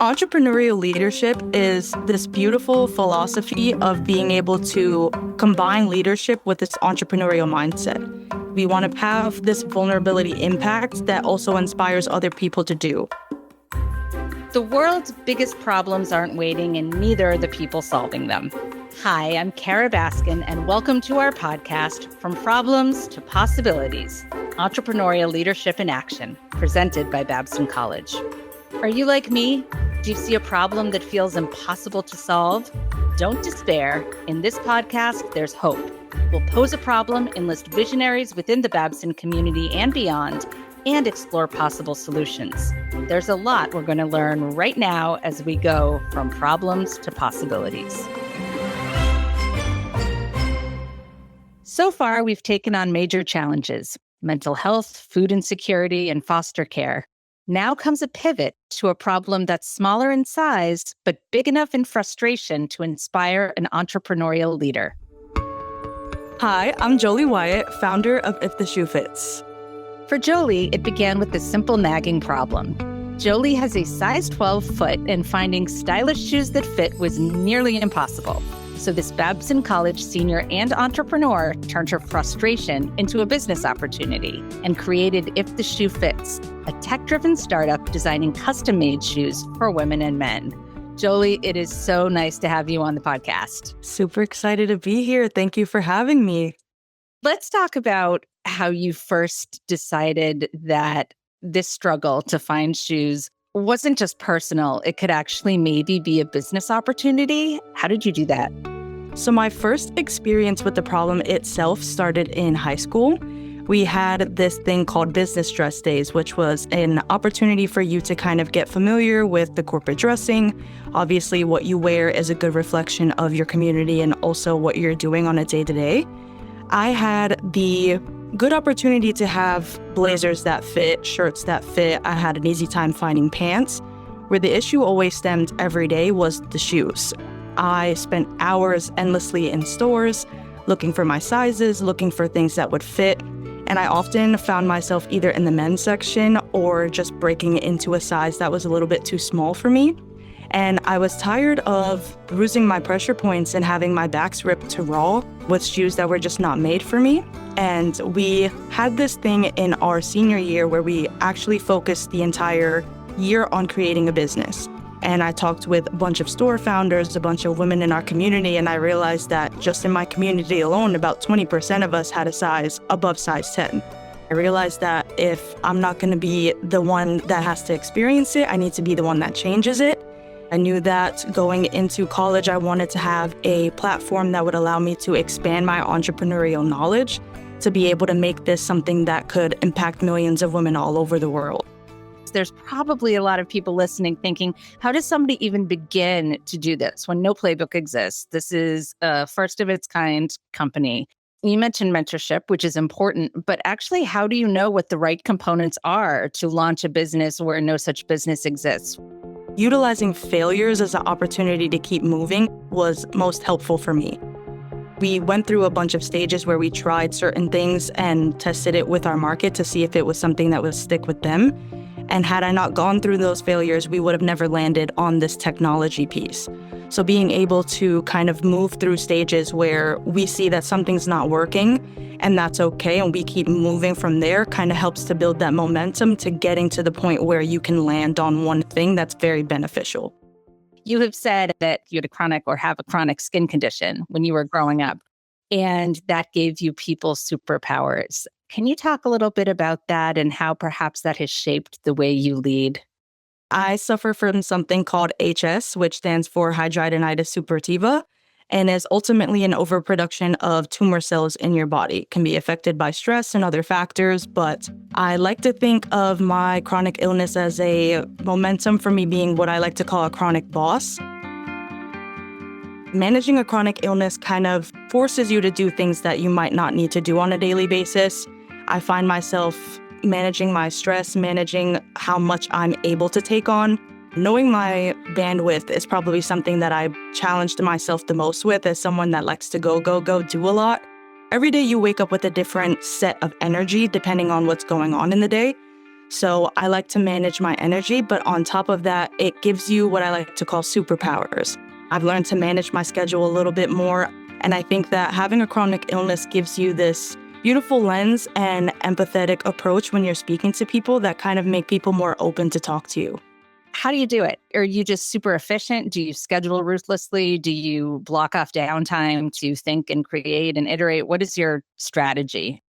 Entrepreneurial leadership is this beautiful philosophy of being able to combine leadership with its entrepreneurial mindset. We want to have this vulnerability impact that also inspires other people to do. The world's biggest problems aren't waiting, and neither are the people solving them. Hi, I'm Kara Baskin, and welcome to our podcast, From Problems to Possibilities, Entrepreneurial Leadership in Action, presented by Babson College. Are you like me? Do you see a problem that feels impossible to solve? Don't despair. In this podcast, there's hope. We'll pose a problem, enlist visionaries within the Babson community and beyond, and explore possible solutions. There's a lot we're going to learn right now as we go from problems to possibilities. So far, we've taken on major challenges: mental health, food insecurity, and foster care. Now comes a pivot to a problem that's smaller in size, but big enough in frustration to inspire an entrepreneurial leader. Hi, I'm Jolie Wyatt, founder of If the Shoe Fits. For Jolie, it began with a simple nagging problem. Jolie has a size 12 foot, and finding stylish shoes that fit was nearly impossible. So this Babson College senior and entrepreneur turned her frustration into a business opportunity and created If the Shoe Fits, a tech-driven startup designing custom-made shoes for women and men. Jolie, it is so nice to have you on the podcast. Super excited to be here. Thank you for having me. Let's talk about how you first decided that this struggle to find shoes wasn't just personal. It could actually maybe be a business opportunity. How did you do that? So my first experience with the problem itself started in high school. We had this thing called business dress days, which was an opportunity for you to kind of get familiar with the corporate dressing. Obviously, what you wear is a good reflection of your community and also what you're doing on a day-to-day. I had the good opportunity to have blazers that fit, shirts that fit. I had an easy time finding pants. Where the issue always stemmed every day was the shoes. I spent hours endlessly in stores, looking for my sizes, looking for things that would fit. And I often found myself either in the men's section or just breaking into a size that was a little bit too small for me. And I was tired of bruising my pressure points and having my backs ripped to raw with shoes that were just not made for me. And we had this thing in our senior year where we actually focused the entire year on creating a business. And I talked with a bunch of store founders, a bunch of women in our community, and I realized that just in my community alone, about 20% of us had a size above size 10. I realized that if I'm not going to be the one that has to experience it, I need to be the one that changes it. I knew that going into college, I wanted to have a platform that would allow me to expand my entrepreneurial knowledge to be able to make this something that could impact millions of women all over the world. There's probably a lot of people listening thinking, how does somebody even begin to do this when no playbook exists? This is a first of its kind company. You mentioned mentorship, which is important, but actually, how do you know what the right components are to launch a business where no such business exists? Utilizing failures as an opportunity to keep moving was most helpful for me. We went through a bunch of stages where we tried certain things and tested it with our market to see if it was something that would stick with them. And had I not gone through those failures, we would have never landed on this technology piece. So being able to kind of move through stages where we see that something's not working, and that's okay, and we keep moving from there, kind of helps to build that momentum to getting to the point where you can land on one thing that's very beneficial. You have said that you had a chronic or have a chronic skin condition when you were growing up, and that gave you people superpowers. Can you talk a little bit about that and how perhaps that has shaped the way you lead? I suffer from something called HS, which stands for hidradenitis suppurativa, and is ultimately an overproduction of tumor cells in your body. It can be affected by stress and other factors, but I like to think of my chronic illness as a momentum for me being what I like to call a chronic boss. Managing a chronic illness kind of forces you to do things that you might not need to do on a daily basis. I find myself managing my stress, managing how much I'm able to take on. Knowing my bandwidth is probably something that I challenged myself the most with as someone that likes to go, do a lot. Every day you wake up with a different set of energy depending on what's going on in the day. So I like to manage my energy, but on top of that, it gives you what I like to call superpowers. I've learned to manage my schedule a little bit more. And I think that having a chronic illness gives you this beautiful lens and empathetic approach when you're speaking to people that kind of make people more open to talk to you. How do you do it? Are you just super efficient? Do you schedule ruthlessly? Do you block off downtime to think and create and iterate? What is your strategy?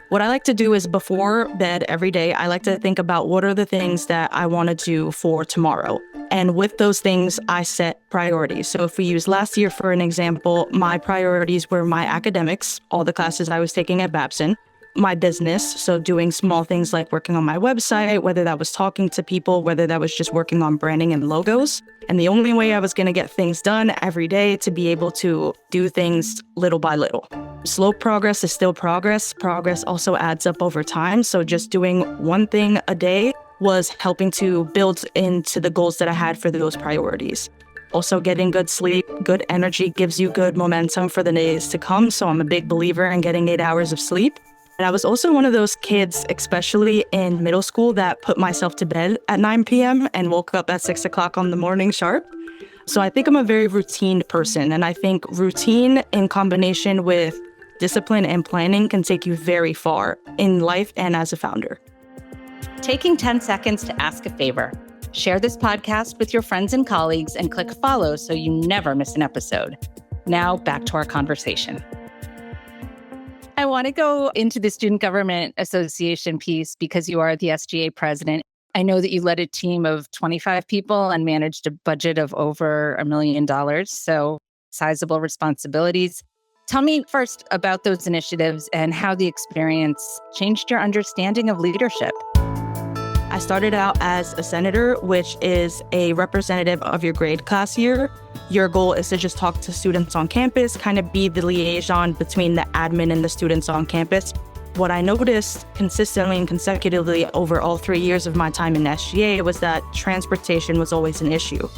What I like to do is before bed every day, I like to think about what are the things that I want to do for tomorrow. And with those things, I set priorities. So if we use last year for an example, my priorities were my academics, all the classes I was taking at Babson, my business, so doing small things like working on my website, whether that was talking to people, whether that was just working on branding and logos. And the only way I was going to get things done every day to be able to do things little by little. Slow progress is still progress. Progress also adds up over time. So just doing one thing a day was helping to build into the goals that I had for those priorities. Also, getting good sleep, good energy gives you good momentum for the days to come. So I'm a big believer in getting 8 hours of sleep. And I was also one of those kids, especially in middle school, that put myself to bed at 9 p.m. and woke up at 6 o'clock on the morning sharp. So I think I'm a very routine person. And I think routine in combination with discipline and planning can take you very far in life and as a founder. Taking 10 seconds to ask a favor. Share this podcast with your friends and colleagues and click follow so you never miss an episode. Now back to our conversation. I want to go into the Student Government Association piece because you are the SGA president. I know that you led a team of 25 people and managed a budget of over $1 million, so sizable responsibilities. Tell me first about those initiatives and how the experience changed your understanding of leadership. I started out as a senator, which is a representative of your grade class year. Your goal is to just talk to students on campus, kind of be the liaison between the admin and the students on campus. What I noticed consistently and consecutively over all 3 years of my time in SGA was that transportation was always an issue.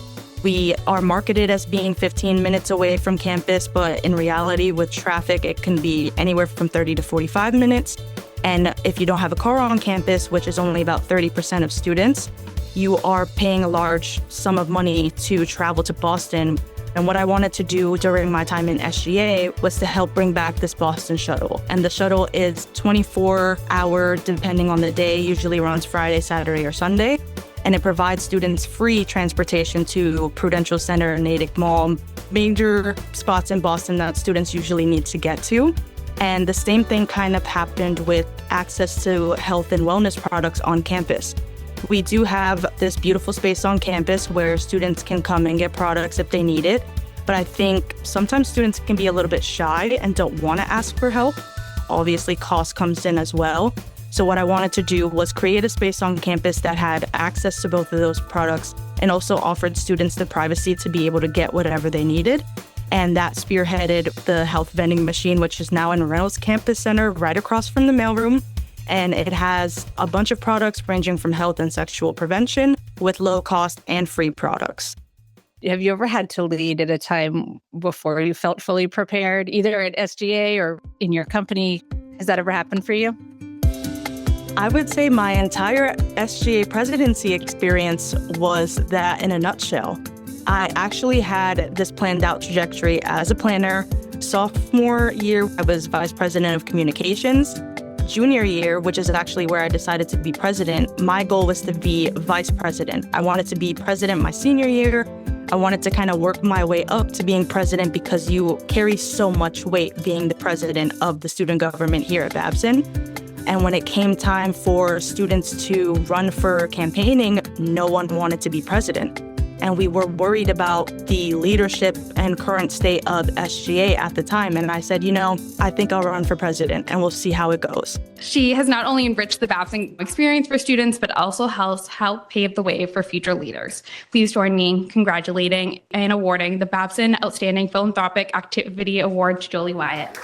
We are marketed as being 15 minutes away from campus, but in reality, with traffic, it can be anywhere from 30 to 45 minutes. And if you don't have a car on campus, which is only about 30% of students, you are paying a large sum of money to travel to Boston. And what I wanted to do during my time in SGA was to help bring back this Boston shuttle. And the shuttle is 24-hour, depending on the day, usually runs Friday, Saturday, or Sunday. And it provides students free transportation to Prudential Center, Natick Mall, major spots in Boston that students usually need to get to. And the same thing kind of happened with access to health and wellness products on campus. We do have this beautiful space on campus where students can come and get products if they need it. But I think sometimes students can be a little bit shy and don't want to ask for help. Obviously, cost comes in as well. So what I wanted to do was create a space on campus that had access to both of those products and also offered students the privacy to be able to get whatever they needed. And that spearheaded the health vending machine, which is now in Reynolds Campus Center, right across from the mailroom. And it has a bunch of products ranging from health and sexual prevention with low cost and free products. Have you ever had to lead at a time before you felt fully prepared, either at SGA or in your company? Has that ever happened for you? I would say my entire SGA presidency experience was that in a nutshell. I actually had this planned out trajectory as a planner. Sophomore year, I was vice president of communications. Junior year, which is actually where I decided to be president, my goal was to be vice president. I wanted to be president my senior year. I wanted to kind of work my way up to being president because you carry so much weight being the president of the student government here at Babson. And when it came time for students to run for campaigning, no one wanted to be president. And we were worried about the leadership and current state of SGA at the time. And I said, I think I'll run for president and we'll see how it goes. She has not only enriched the Babson experience for students, but also help pave the way for future leaders. Please join me in congratulating and awarding the Babson Outstanding Philanthropic Activity Award to Jolie Wyatt.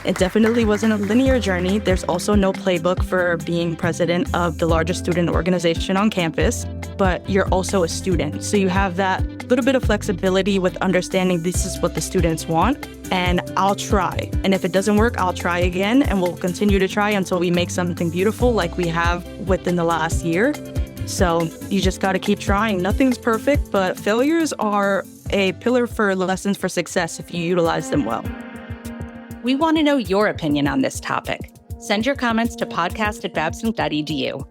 It definitely wasn't a linear journey. There's also no playbook for being president of the largest student organization on campus, but you're also a student. So you have that little bit of flexibility with understanding this is what the students want, and I'll try. And if it doesn't work, I'll try again, and we'll continue to try until we make something beautiful like we have within the last year. So you just got to keep trying. Nothing's perfect, but failures are a pillar for lessons for success if you utilize them well. We want to know your opinion on this topic. Send your comments to podcast@babson.edu.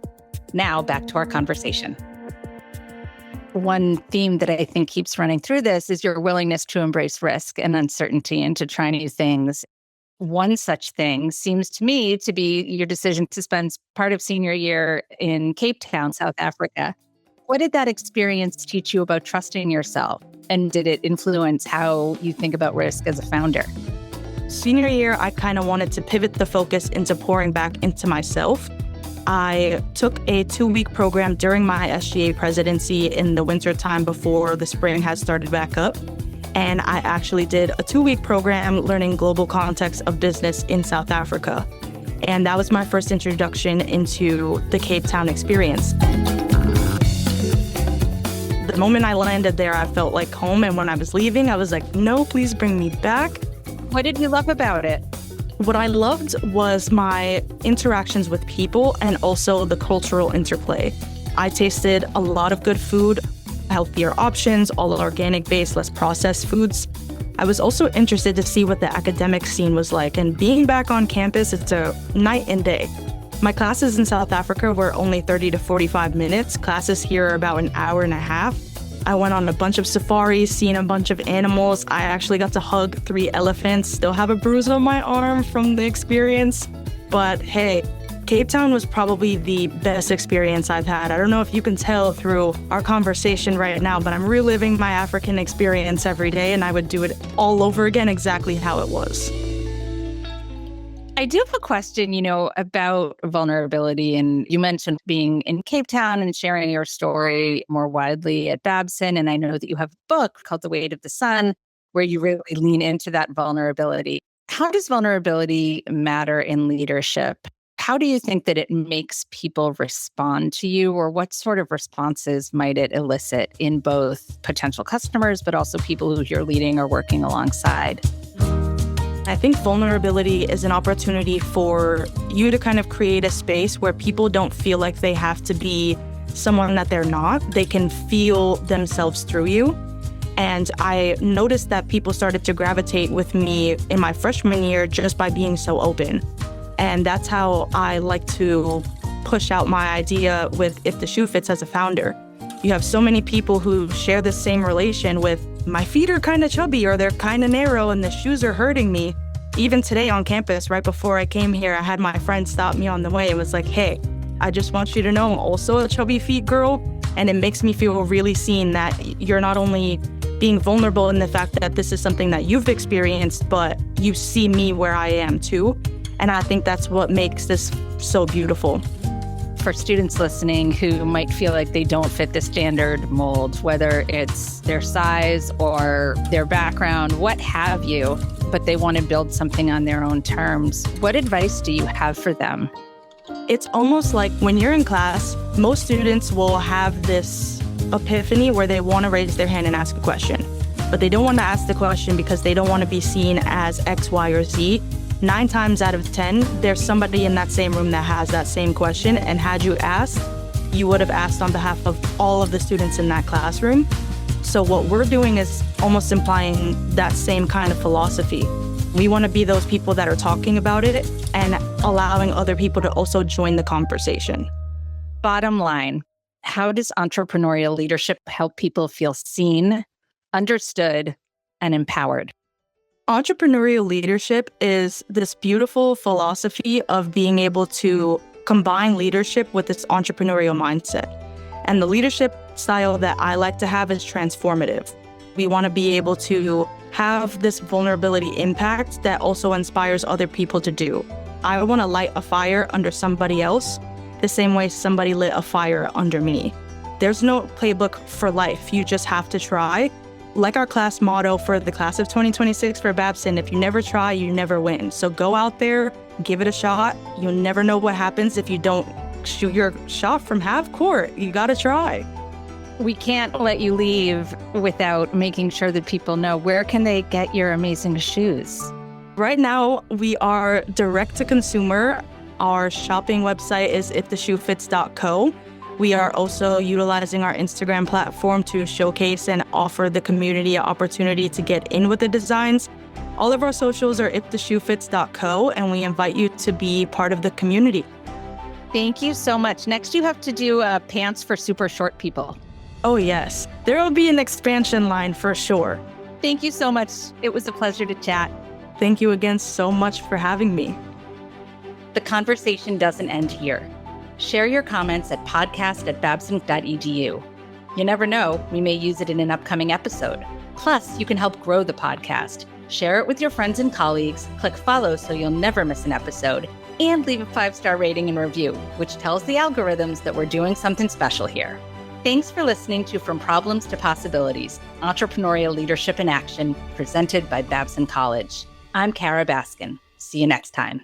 Now back to our conversation. One theme that I think keeps running through this is your willingness to embrace risk and uncertainty and to try new things. One such thing seems to me to be your decision to spend part of senior year in Cape Town, South Africa. What did that experience teach you about trusting yourself? And did it influence how you think about risk as a founder? Senior year, I kind of wanted to pivot the focus into pouring back into myself. I took a 2-week program during my SGA presidency in the winter time before the spring had started back up. And I actually did a 2-week program learning global context of business in South Africa. And that was my first introduction into the Cape Town experience. The moment I landed there, I felt like home. And when I was leaving, I was like, no, please bring me back. What did you love about it? What I loved was my interactions with people and also the cultural interplay. I tasted a lot of good food, healthier options, all organic based, less processed foods. I was also interested to see what the academic scene was like, and being back on campus, it's a night and day. My classes in South Africa were only 30 to 45 minutes. Classes here are about an hour and a half. I went on a bunch of safaris, seen a bunch of animals. I actually got to hug 3 elephants, still have a bruise on my arm from the experience. But hey, Cape Town was probably the best experience I've had. I don't know if you can tell through our conversation right now, but I'm reliving my African experience every day, and I would do it all over again exactly how it was. I do have a question, about vulnerability. And you mentioned being in Cape Town and sharing your story more widely at Babson. And I know that you have a book called The Weight of the Sun, where you really lean into that vulnerability. How does vulnerability matter in leadership? How do you think that it makes people respond to you, or what sort of responses might it elicit in both potential customers, but also people who you're leading or working alongside? I think vulnerability is an opportunity for you to kind of create a space where people don't feel like they have to be someone that they're not. They can feel themselves through you. And I noticed that people started to gravitate with me in my freshman year just by being so open. And that's how I like to push out my idea with If the Shoe Fits as a founder. You have so many people who share the same relation with my feet are kind of chubby or they're kind of narrow and the shoes are hurting me. Even today on campus, right before I came here, I had my friend stop me on the way and was like, hey, I just want you to know I'm also a chubby feet girl. And it makes me feel really seen that you're not only being vulnerable in the fact that this is something that you've experienced, but you see me where I am too. And I think that's what makes this so beautiful. For students listening who might feel like they don't fit the standard mold, whether it's their size or their background, what have you, but they want to build something on their own terms, what advice do you have for them? It's almost like when you're in class, most students will have this epiphany where they want to raise their hand and ask a question, but they don't want to ask the question because they don't want to be seen as X, Y, or Z. 9 times out of 10, there's somebody in that same room that has that same question. And had you asked, you would have asked on behalf of all of the students in that classroom. So what we're doing is almost implying that same kind of philosophy. We want to be those people that are talking about it and allowing other people to also join the conversation. Bottom line, how does entrepreneurial leadership help people feel seen, understood, and empowered? Entrepreneurial leadership is this beautiful philosophy of being able to combine leadership with this entrepreneurial mindset. And the leadership style that I like to have is transformative. We want to be able to have this vulnerability impact that also inspires other people to do. I want to light a fire under somebody else the same way somebody lit a fire under me. There's no playbook for life. You just have to try. like our class motto for the class of 2026 for Babson, if you never try, you never win. So go out there, give it a shot. You'll never know what happens if you don't shoot your shot from half court. You got to try. We can't let you leave without making sure that people know, where can they get your amazing shoes? Right now, we are direct to consumer. Our shopping website is iftheshoefits.co. We are also utilizing our Instagram platform to showcase and offer the community an opportunity to get in with the designs. All of our socials are iftheshoefits.co, and we invite you to be part of the community. Thank you so much. Next, you have to do pants for super short people. Oh, yes. There will be an expansion line for sure. Thank you so much. It was a pleasure to chat. Thank you again so much for having me. The conversation doesn't end here. Share your comments at podcast@babson.edu. You never know, we may use it in an upcoming episode. Plus, you can help grow the podcast. Share it with your friends and colleagues, click follow so you'll never miss an episode, and leave a 5-star rating and review, which tells the algorithms that we're doing something special here. Thanks for listening to From Problems to Possibilities, Entrepreneurial Leadership in Action, presented by Babson College. I'm Kara Baskin. See you next time.